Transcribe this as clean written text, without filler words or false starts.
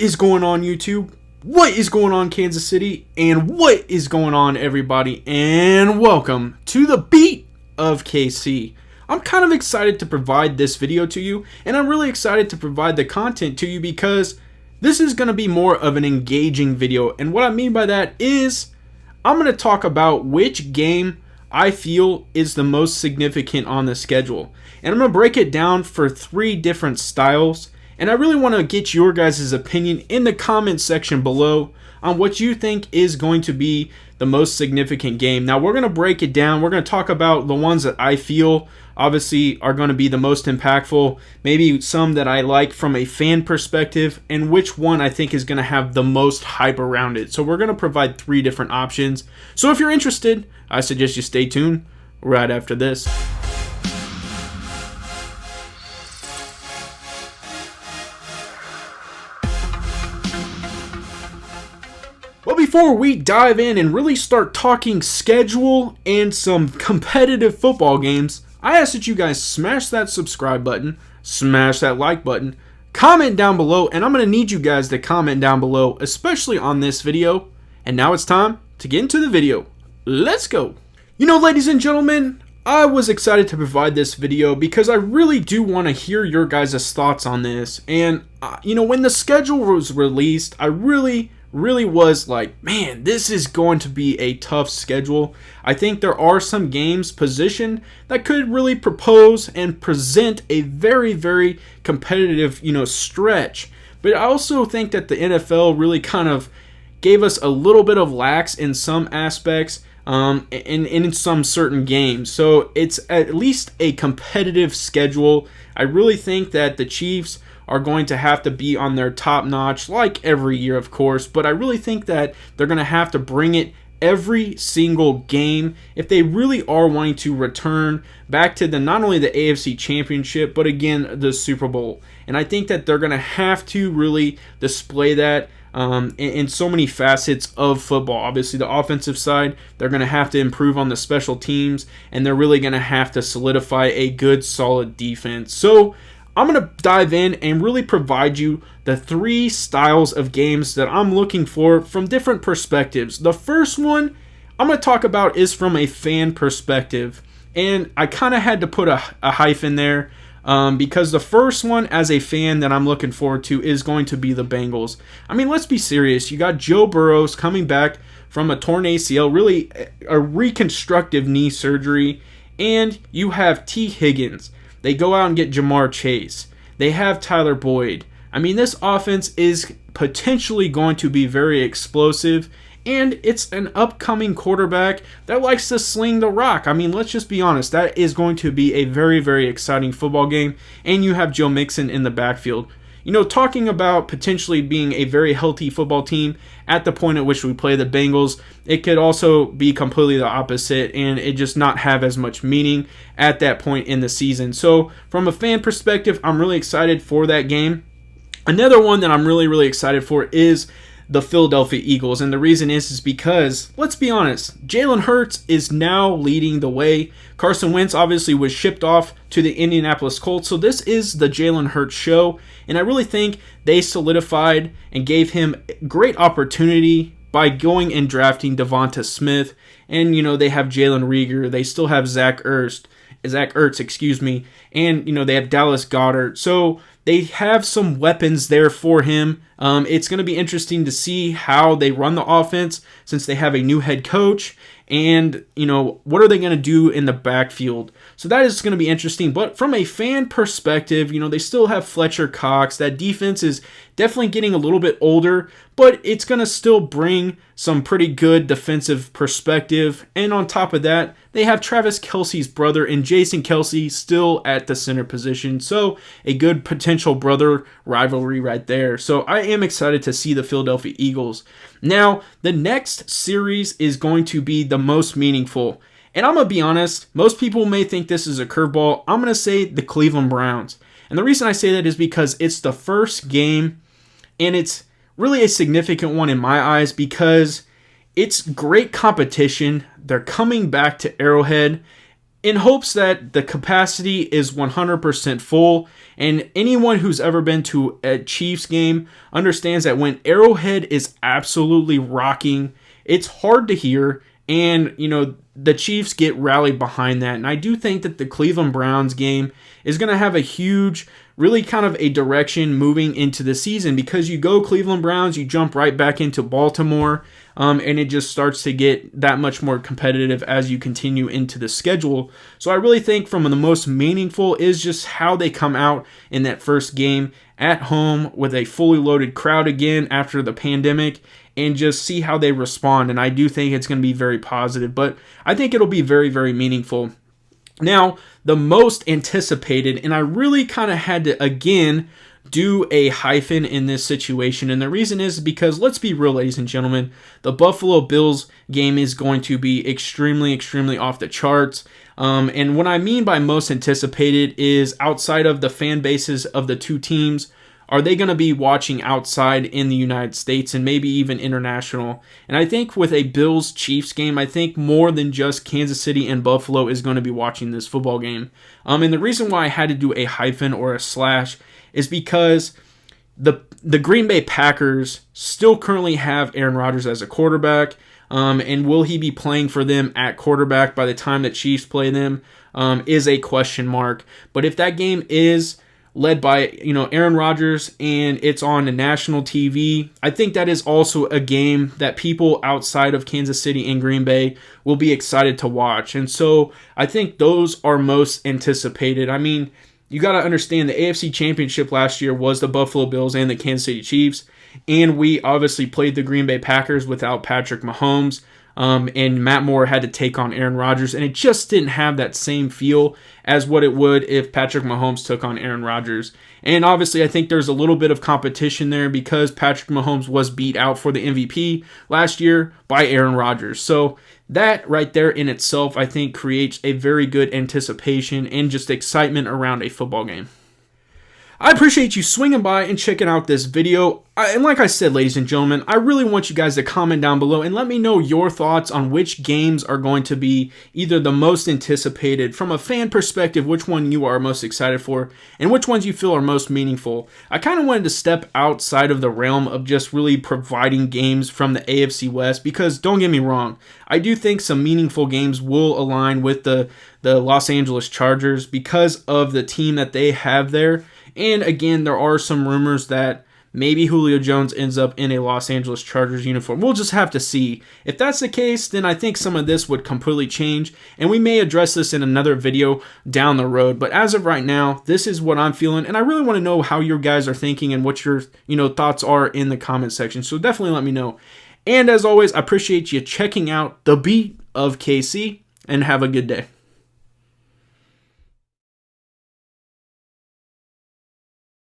What is going on, YouTube? What is going on, Kansas City? And what is going on, everybody? And welcome to the Beat of KC. I'm kind of excited to provide this video to you, and I'm really excited to provide the content to you because this is going to be more of an engaging video. And what I mean by that is I'm going to talk about which game I feel is the most significant on the schedule. And I'm going to break it down for 3 different styles. And I really want to get your guys' opinion in the comment section below on what you think is going to be the most significant game. Now, we're going to break it down. We're going to talk about the ones that I feel obviously are going to be the most impactful, maybe some that I like from a fan perspective, and which one I think is going to have the most hype around it. So we're going to provide 3 different options. So if you're interested, I suggest you stay tuned right after this. But before we dive in and really start talking schedule and some competitive football games, I ask that you guys smash that subscribe button, smash that like button, comment down below, and I'm going to need you guys to comment down below, especially on this video. And now it's time to get into the video. Let's go. You know, ladies and gentlemen, I was excited to provide this video because I really do want to hear your guys' thoughts on this. And, you know, when the schedule was released, I really was like, man, this is going to be a tough schedule. I think there are some games positioned that could really propose and present a very competitive, stretch. But I also think that the NFL really kind of gave us a little bit of lax in some aspects, in some certain games. So it's at least a competitive schedule. I really think that the Chiefs are going to have to be on their top notch like every year, of course, but I really think that they're going to have to bring it every single game if they really are wanting to return back to not only the AFC Championship, but again, the Super Bowl. And I think that they're going to have to really display that in so many facets of football. Obviously, the offensive side, they're going to have to improve on the special teams, and they're really going to have to solidify a good, solid defense. So I'm going to dive in and really provide you the 3 styles of games that I'm looking for from different perspectives. The first one I'm going to talk about is from a fan perspective. And I kind of had to put a hyphen there because the first one as a fan that I'm looking forward to is going to be the Bengals. I mean, let's be serious. You got Joe Burrow coming back from a torn ACL, really a reconstructive knee surgery. And you have T. Higgins. They go out and get Jamar Chase. They have Tyler Boyd. I mean, this offense is potentially going to be very explosive, and it's an upcoming quarterback that likes to sling the rock. I mean, let's just be honest. That is going to be a very exciting football game, and you have Joe Mixon in the backfield. You know, talking about potentially being a very healthy football team at the point at which we play the Bengals, it could also be completely the opposite and it just not have as much meaning at that point in the season. So from a fan perspective, I'm really excited for that game. Another one that I'm really excited for is the Philadelphia Eagles, and the reason is because, let's be honest, Jalen Hurts is now leading the way. Carson Wentz obviously was shipped off to the Indianapolis Colts, so this is the Jalen Hurts show, and I really think they solidified and gave him great opportunity by going and drafting Devonta Smith, and they have Jalen Reagor, they still have Zach Ertz, and they have Dallas Goedert, so they have some weapons there for him. It's going to be interesting to see how they run the offense since they have a new head coach. And, what are they going to do in the backfield? So that is going to be interesting. But from a fan perspective, they still have Fletcher Cox. That defense is definitely getting a little bit older, but it's going to still bring some pretty good defensive perspective. And on top of that, they have Travis Kelce's brother and Jason Kelce still at the center position. So a good potential brother rivalry right there. So I am excited to see the Philadelphia Eagles. Now, the next series is going to be the most meaningful. And I'm going to be honest, most people may think this is a curveball. I'm going to say the Cleveland Browns. And the reason I say that is because it's the first game, and it's really a significant one in my eyes because it's great competition. They're coming back to Arrowhead. in hopes that the capacity is 100% full. And anyone who's ever been to a Chiefs game understands that when Arrowhead is absolutely rocking, it's hard to hear. And, the Chiefs get rallied behind that. And I do think that the Cleveland Browns game is going to have a huge, really kind of a direction moving into the season, because you go Cleveland Browns, you jump right back into Baltimore, and it just starts to get that much more competitive as you continue into the schedule. So I really think from the most meaningful is just how they come out in that first game at home with a fully loaded crowd again after the pandemic, and just see how they respond. And I do think it's going to be very positive, but I think it'll be very, very meaningful. Now, the most anticipated, and I really kind of had to, again, do a hyphen in this situation. And the reason is because, let's be real, ladies and gentlemen, the Buffalo Bills game is going to be extremely, extremely off the charts. And what I mean by most anticipated is outside of the fan bases of the two teams, are they going to be watching outside in the United States and maybe even international? And I think with a Bills-Chiefs game, I think more than just Kansas City and Buffalo is going to be watching this football game. And the reason why I had to do a hyphen or a slash is because the Green Bay Packers still currently have Aaron Rodgers as a quarterback. And will he be playing for them at quarterback by the time the Chiefs play them is a question mark. But if that game is led by Aaron Rodgers and it's on the national TV, I think that is also a game that people outside of Kansas City and Green Bay will be excited to watch. And so I think those are most anticipated. I mean, you got to understand the AFC Championship last year was the Buffalo Bills and the Kansas City Chiefs, and we obviously played the Green Bay Packers without Patrick Mahomes. And Matt Moore had to take on Aaron Rodgers, and it just didn't have that same feel as what it would if Patrick Mahomes took on Aaron Rodgers. And obviously, I think there's a little bit of competition there because Patrick Mahomes was beat out for the MVP last year by Aaron Rodgers. So that right there in itself, I think, creates a very good anticipation and just excitement around a football game. I appreciate you swinging by and checking out this video. And like I said, ladies and gentlemen, I really want you guys to comment down below and let me know your thoughts on which games are going to be either the most anticipated from a fan perspective, which one you are most excited for, and which ones you feel are most meaningful. I kind of wanted to step outside of the realm of just really providing games from the AFC West because, don't get me wrong, I do think some meaningful games will align with the Los Angeles Chargers because of the team that they have there. And again, there are some rumors that maybe Julio Jones ends up in a Los Angeles Chargers uniform. We'll just have to see. If that's the case, then I think some of this would completely change, and we may address this in another video down the road. But as of right now, this is what I'm feeling, and I really want to know how you guys are thinking and what your thoughts are in the comment section. So definitely let me know. And as always, I appreciate you checking out The Beat of KC, and have a good day.